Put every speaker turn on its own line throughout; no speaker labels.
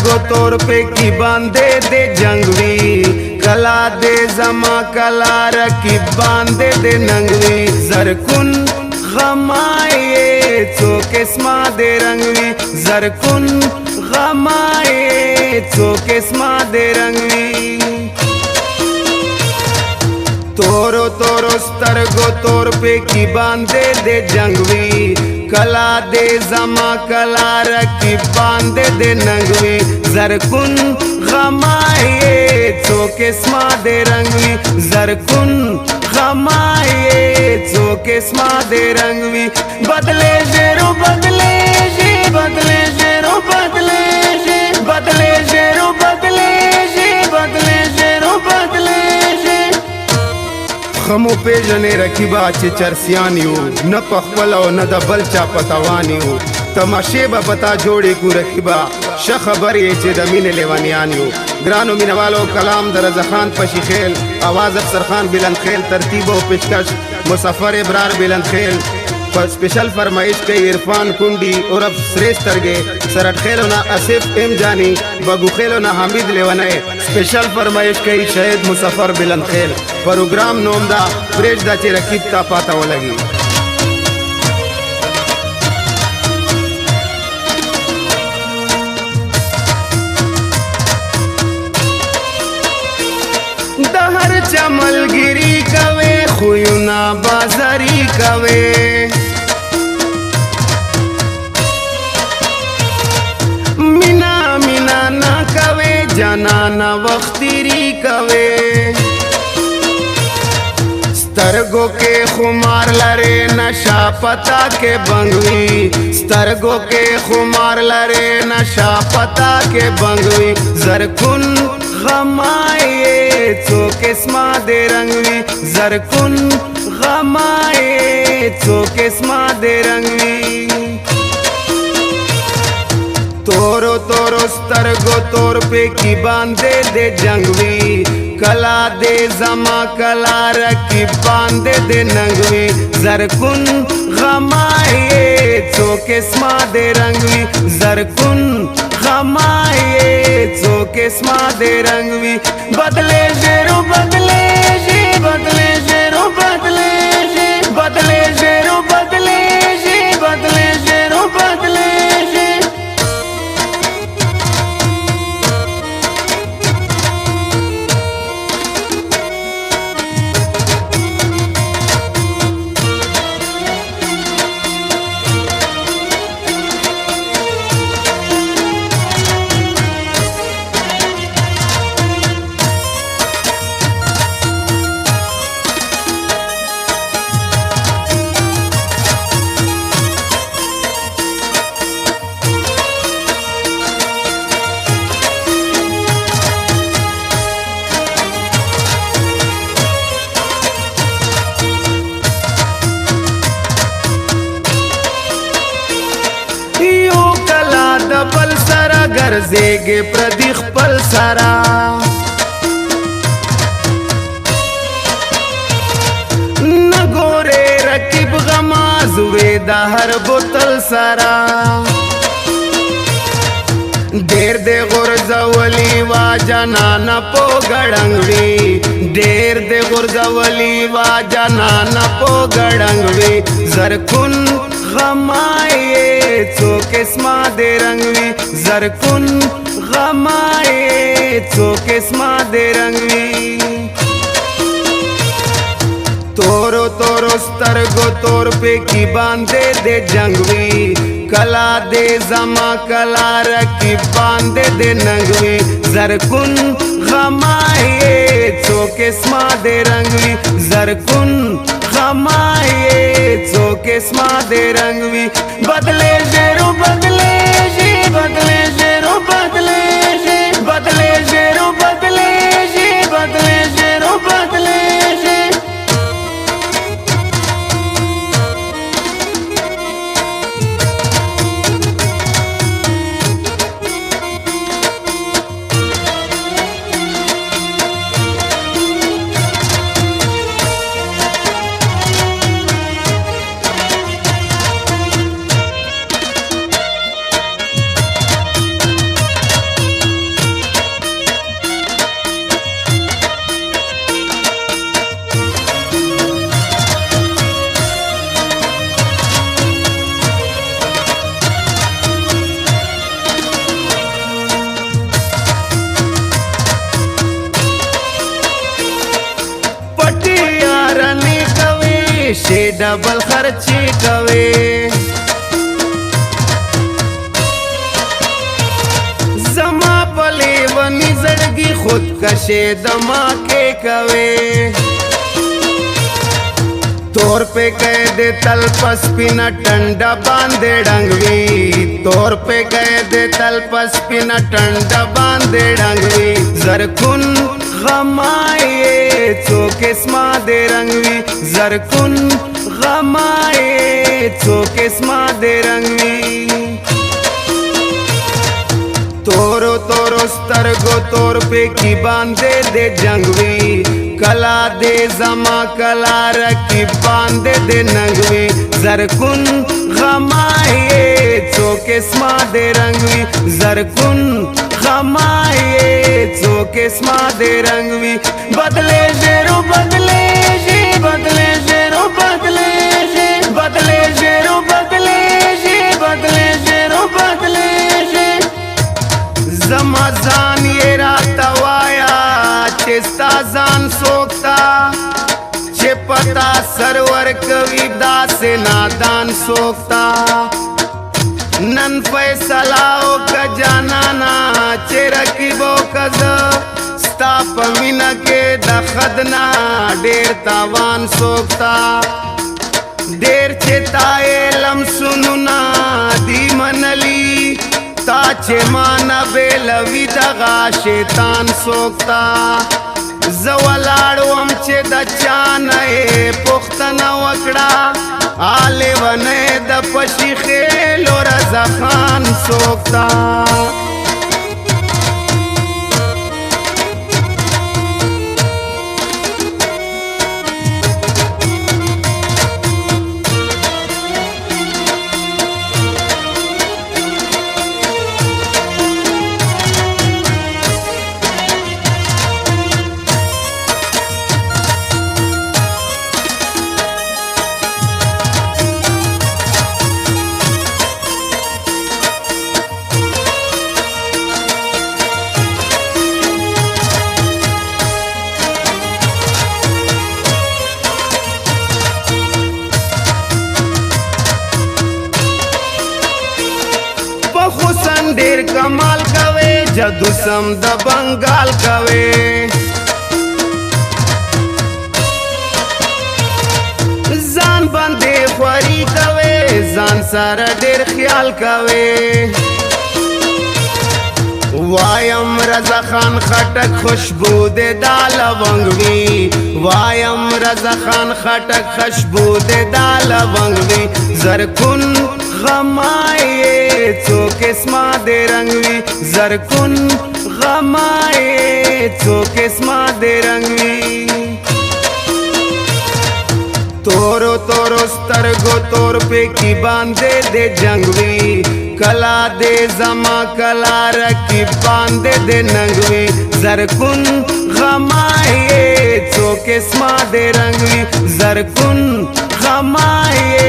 سترگو تور پہ کی باندے دے جنگوی کلا دے زما کلا رکی باندے دے ننگوی زرکن غمائے چو قسمہ دے رنگوی زرکن غمائے چو قسمہ دے رنگوی تورو تورو سترگو تور پہ کی باندے دے جنگوی کلا دے زما کلا رکی باندے دے ننگوی زرکن غمائے چو قسمہ دے رنگوی زرکن غمائے چو قسمہ دے رنگوی بدلے شیرو بدلے شی بدلے شیرو بدلے شی بدلے شیرو بدلے شی بدلے شیرو بدلے شی خمو پیژنې رکیبا چې چرسیانیو نه په خپل او نه د بل چا پتوانیو تماشې به پتا جوړې کو رکیبا ښه خبر یې چې د مینې لیونیانیو ګرانو مینوالو کلام د رضا خان پشیخیل آواز افسر خان بلندخیل ترتیب او پیشکش مسافر ابرار بلندخیل स्पेशल फरमाइश के इरफान कुंडी और अब श्रेष्ठ तरगे सरट खेलो ना आसिफ एम जानी बगू खेलो ना हामिद लेवने स्पेशल फरमाइश के शहीद मुसफर बिलन खेल प्रोग्राम नोमदा प्रेज दा चे रकीब ता पाता लगी दहर चमलगिरी कवे खुयुना बाजारी कवे जाना वक्तिरी कवे स्तरगो के खुमार लरे नशा पता के बंगवी स्तरगो के खुमार लरे नशा पता के बंगवी जरकुन गमाए चो किस्मा दे रंगवी जरकुन गमाए चो किस्मा दे रंगवी तोरो तोरो स्तरगो तोर पे की बांदे दे जंगवी कला दे जमा कला रकी बांदे दे नंगवी जरकुन गमाए चो किस्मा दे रंगवी जरकुन गमाए चो किस्मा दे रंगवी बदले शेरो बदले शे बदले शेरो बदले शे बदले शेरो बदले शे बदले शेरो बदले शे पल सरा गर्जेगे प्रदीख पल सरा नगोरे रकीब गमाजुए दहर बोतल सरा देर दे गुरजवली वा जनाना पो गड़ंगवी देर दे गुरजवली वा जनाना पो गड़ंगवी जरकुन गमाए चो किस्मा दे रंगवी जरकुन गमाए चो किस्मा दे रंगवी तोरो तोरो स्तरगो तोर पे की बांदे दे जंगवी कला दे जमा कला रकी बांदे दे नंगवी जरकुन गमाए चो किस्मा दे रंगवी जरकुन गमाए चो किस्मा दे रंगवी बदले शेरो बदले शे बदले शेरो बदले शे बदले शेरो बदले शे बदले शेरो बदले शे شي ډبل خرچي کوي زما پلی ونی زړګي خودکشي دما کې کوي तोर पे गए दे तल पस पिना टंडा बांधे डंगवी तोर पे गए दे तल पस पिना टंडा बांधे डंगवी जरकुन गमाए चोकेस्मा दे रंगवी जरकुन गमाए चोकेस्मा दे रंगवी तोरो तोरो स्तरगो तोर पे की बांधे दे जंगवी कला दे जमा कला रखी बांधे दे नंगवी जरकुन गमाए चोकेस्मा दे रंगवी जरकुन गमाए चोकेस्मा दे रंगवी बदले शेरो बदले शे बदले शेरो बदले शे बदले शेरो बदले शे बदले शेरो बदले शे जमाजान ये राता वाया चेस्ता जान सोकता चे पता सरवर कवि दासे नादान सोकता नन फैसलाओ का जानाना चे रकीबो कज स्ता पमीना के दखदना डेर तावान सोकता देर चेताए लम सुनुना दी मनली ताचे माना बेलवी दगा शैतान सोकता जवलाड़ो हमचे दचानए पुख्तना वकड़ा आले वने द पशी खेलो रजा खान सोकता हुसन ढेर कमाल कवे जदू सम द बंगाल कवे जान बंदे ख्वारी कवे जान सारा ढेर ख्याल कवे वायम रजा खान खटक खुशबू दे दाल वंगवी वायम रजा खान खटक खुशबू दे दाल वंगवी जरकुन गमाए चोकेस्मा दे रंगवी जरकुन गमाए चोकेस्मा दे रंगवी तोरो तोरो स्तरगो तोर पे की बांधे दे जंगवी कला दे जमा कला रखी बांधे दे नंगवी जरकुन गमाए चोकेस्मा दे रंगवी जरकुन गमाए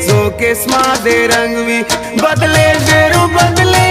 चोकेस्मा दे रंगवी बदले शेरो बदले